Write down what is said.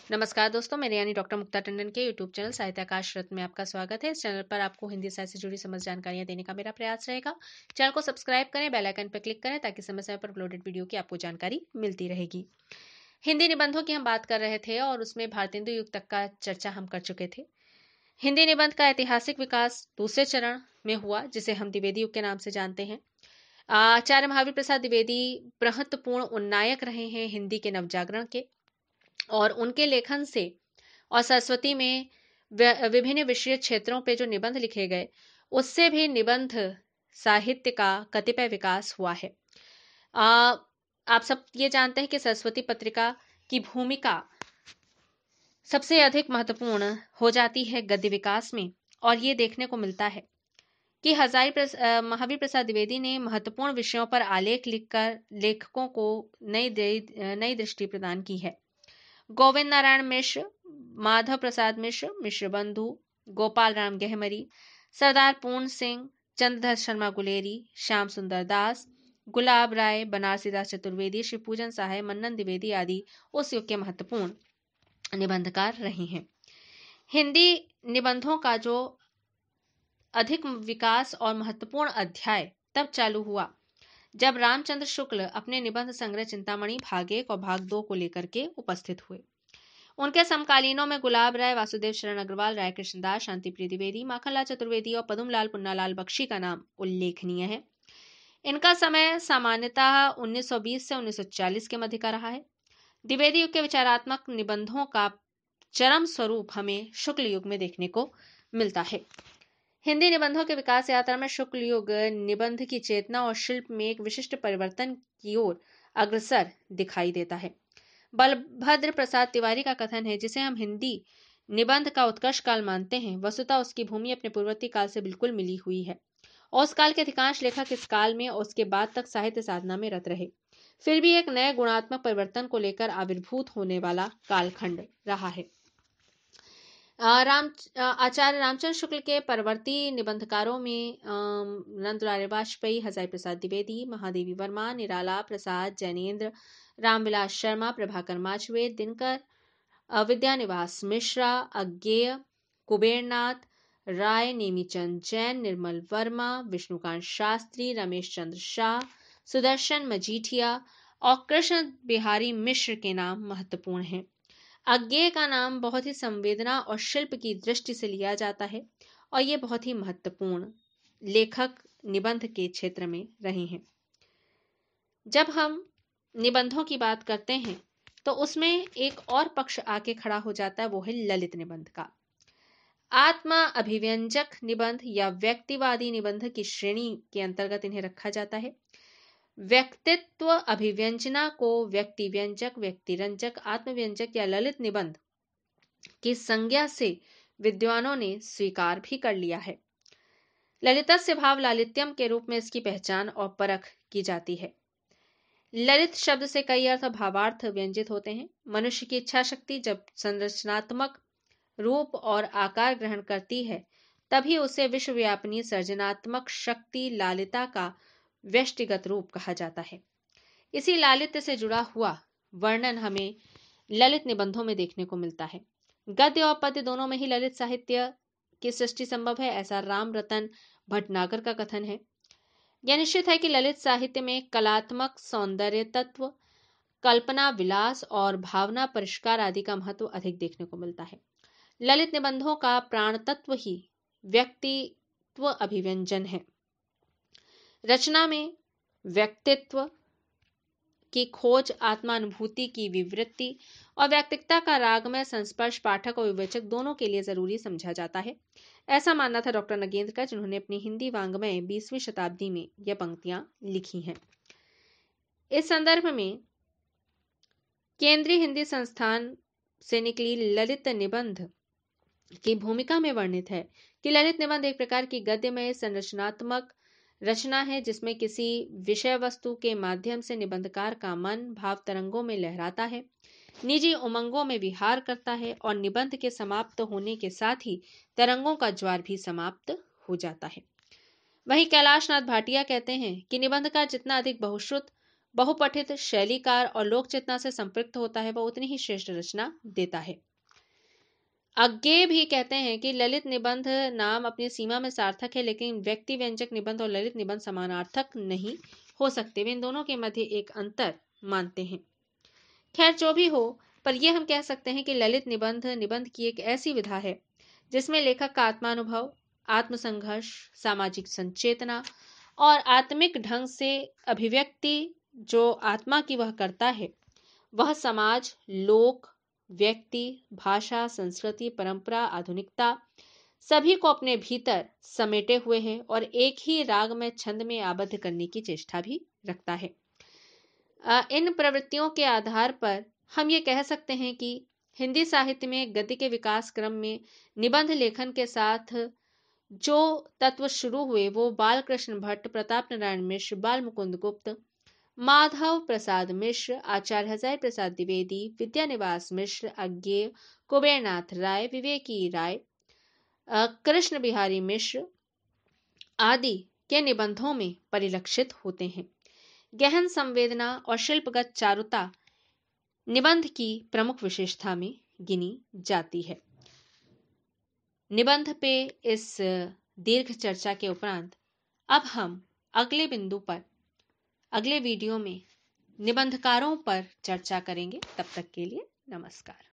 नमस्कार दोस्तों, मेरे यानी डॉक्टर मुक्ता टंडन के यूट्यूब चैनल साहित्याकाश रत्न में आपका स्वागत है। इस चैनल पर आपको हिंदी साहित्य से जुड़ी समस्त जानकारियां देने का मेरा प्रयास रहेगा। चैनल को सब्सक्राइब करें, बेल आइकन पर क्लिक करें ताकि समय समय पर अपलोडेड वीडियो की आपको जानकारी मिलती रहेगी। हिंदी निबंधों की हम बात कर रहे थे और उसमें भारतेंदु युग तक का चर्चा हम कर चुके थे। हिंदी निबंध का ऐतिहासिक विकास दूसरे चरण में हुआ, जिसे हम द्विवेदी युग के नाम से जानते हैं। आचार्य महावीर प्रसाद द्विवेदी महत्वपूर्ण उन्नायक रहे हैं हिंदी के नवजागरण के, और उनके लेखन से और सरस्वती में विभिन्न विषय क्षेत्रों पे जो निबंध लिखे गए, उससे भी निबंध साहित्य का कतिपय विकास हुआ है। आप सब ये जानते हैं कि सरस्वती पत्रिका की भूमिका सबसे अधिक महत्वपूर्ण हो जाती है गद्य विकास में, और ये देखने को मिलता है कि महावीर प्रसाद द्विवेदी ने महत्वपूर्ण विषयों पर आलेख लिखकर लेखकों को नई दृष्टि प्रदान की है। गोविंद नारायण मिश्र, माधव प्रसाद मिश्र, मिश्र बंधु, गोपाल राम गहमरी, सरदार पूर्ण सिंह, चंद्रधर शर्मा गुलेरी, श्याम सुंदर दास, गुलाब राय, बनारसी दास चतुर्वेदी, शिवपूजन सहाय, मन्नन द्विवेदी आदि उस युग के महत्वपूर्ण निबंधकार रहे हैं। हिंदी निबंधों का जो अधिक विकास और महत्वपूर्ण अध्याय तब चालू हुआ जब रामचंद्र शुक्ल अपने निबंध संग्रह चिंतामणि भाग 1 और भाग 2 को लेकर के उपस्थित हुए। उनके समकालीनों में गुलाब राय, वासुदेव शरण अग्रवाल, राय कृष्णदास, शांतिप्रिय द्विवेदी, माखनलाल चतुर्वेदी और पदुमलाल पुन्नालाल बख्शी का नाम उल्लेखनीय है। इनका समय सामान्यतः 1920 से 1940 के मध्य का रहा है। द्विवेदी युग के विचारात्मक निबंधों का चरम स्वरूप हमें शुक्ल युग में देखने को मिलता है। हिंदी निबंधों के विकास यात्रा में शुक्ल युग निबंध की चेतना और शिल्प में एक विशिष्ट परिवर्तन की ओर अग्रसर दिखाई देता है। बलभद्र प्रसाद तिवारी का कथन है, जिसे हम हिंदी निबंध का उत्कर्ष काल मानते हैं, वस्तुतः उसकी भूमि अपने पूर्ववर्ती काल से बिल्कुल मिली हुई है, और उस काल के अधिकांश लेखक इस काल में और उसके बाद तक साहित्य साधना में रत रहे। फिर भी एक नए गुणात्मक परिवर्तन को लेकर आविर्भूत होने वाला कालखंड रहा है। आचार्य रामचंद्र शुक्ल के परवर्ती निबंधकारों में नंदलाल वाजपेयी, हजारी प्रसाद द्विवेदी, महादेवी वर्मा, निराला प्रसाद, जैनेन्द्र, रामविलास शर्मा, प्रभाकर माचवे, दिनकर, विद्यानिवास मिश्रा, अज्ञेय, कुबेरनाथ राय, नेमीचंद जैन, निर्मल वर्मा, विष्णुकांत शास्त्री, रमेश चंद्र शाह, सुदर्शन मजीठिया और कृष्ण बिहारी मिश्र के नाम महत्वपूर्ण हैं। अज्ञेय का नाम बहुत ही संवेदना और शिल्प की दृष्टि से लिया जाता है, और ये बहुत ही महत्वपूर्ण लेखक निबंध के क्षेत्र में रहे हैं। जब हम निबंधों की बात करते हैं तो उसमें एक और पक्ष आके खड़ा हो जाता है, वो है ललित निबंध का। आत्मा अभिव्यंजक निबंध या व्यक्तिवादी निबंध की श्रेणी के अंतर्गत इन्हें रखा जाता है। व्यक्तित्व अभिव्यंजना को व्यक्ति व्यंजक, व्यक्तिरंजक, आत्मव्यंजक या ललित निबंध की संज्ञा से विद्वानों ने स्वीकार भी कर लिया है। ललितस्य भाव लालित्यम के रूप में इसकी पहचान और परख की जाती है। ललित शब्द से कई अर्थ भावार्थ व्यंजित होते हैं। मनुष्य की इच्छा शक्ति जब संरचनात्मक रूप और आकार ग्रहण करती है, तभी उसे विश्वव्यापिनी सर्जनात्मक शक्ति लालिता का व्यष्टिगत रूप कहा जाता है। इसी लालित्य से जुड़ा हुआ वर्णन हमें ललित निबंधों में देखने को मिलता है। गद्य और पद्य दोनों में ही ललित साहित्य की सृष्टि संभव है, ऐसा राम रतन भटनागर का कथन है। यह निश्चित है कि ललित साहित्य में कलात्मक सौंदर्य तत्व, कल्पना विलास और भावना परिष्कार आदि का महत्व अधिक देखने को मिलता है। ललित निबंधों का प्राण तत्व ही व्यक्तित्व अभिव्यंजन है। रचना में व्यक्तित्व की खोज, आत्मानुभूति की विवृत्ति और व्यक्तिकता का रागमय संस्पर्श पाठक और विवेचक दोनों के लिए जरूरी समझा जाता है। ऐसा मानना था डॉक्टर नगेंद्र का, जिन्होंने अपनी हिंदी वाङ्मय 20वीं शताब्दी में यह पंक्तियां लिखी हैं। इस संदर्भ में केंद्रीय हिंदी संस्थान से निकली ललित निबंध की भूमिका में वर्णित है कि ललित निबंध एक प्रकार की गद्यमय संरचनात्मक रचना है, जिसमें किसी विषय वस्तु के माध्यम से निबंधकार का मन भाव तरंगों में लहराता है, निजी उमंगों में विहार करता है, और निबंध के समाप्त होने के साथ ही तरंगों का ज्वार भी समाप्त हो जाता है। वहीं कैलाश नाथ भाटिया कहते हैं कि निबंधकार जितना अधिक बहुश्रुत बहुपठित, शैलीकार और लोक चेतना से संपृक्त होता है, वह उतनी ही श्रेष्ठ रचना देता है। अज्ञेय भी कहते हैं कि ललित निबंध नाम अपनी सीमा में सार्थक है, लेकिन व्यक्ति व्यंजक निबंध और ललित निबंध समानार्थक नहीं हो सकते। वे इन दोनों के मध्य एक अंतर मानते हैं। खैर जो भी हो, पर यह हम कह सकते हैं कि ललित निबंध निबंध की एक ऐसी विधा है जिसमें लेखक का आत्मानुभव, आत्मसंघर्ष, सामाजिक संचेतना और आत्मिक ढंग से अभिव्यक्ति जो आत्मा की वह करता है, वह समाज, लोक, व्यक्ति, भाषा, संस्कृति, परंपरा, आधुनिकता सभी को अपने भीतर समेटे हुए है और एक ही राग में, छंद में आबद्ध करने की चेष्टा भी रखता है। इन प्रवृत्तियों के आधार पर हम ये कह सकते हैं कि हिंदी साहित्य में गद्य के विकास क्रम में निबंध लेखन के साथ जो तत्व शुरू हुए वो बाल कृष्ण भट्ट, प्रताप नारायण मिश्र, बाल मुकुंद गुप्त, माधव प्रसाद मिश्र, आचार्य हजारी प्रसाद द्विवेदी, विद्यानिवास मिश्र, अज्ञेय, कुबेरनाथ राय, विवेकी राय, कृष्ण बिहारी मिश्र आदि के निबंधों में परिलक्षित होते हैं। गहन संवेदना और शिल्पगत चारुता निबंध की प्रमुख विशेषता में गिनी जाती है। निबंध पे इस दीर्घ चर्चा के उपरांत अब हम अगले बिंदु पर अगले वीडियो में निबंधकारों पर चर्चा करेंगे। तब तक के लिए नमस्कार।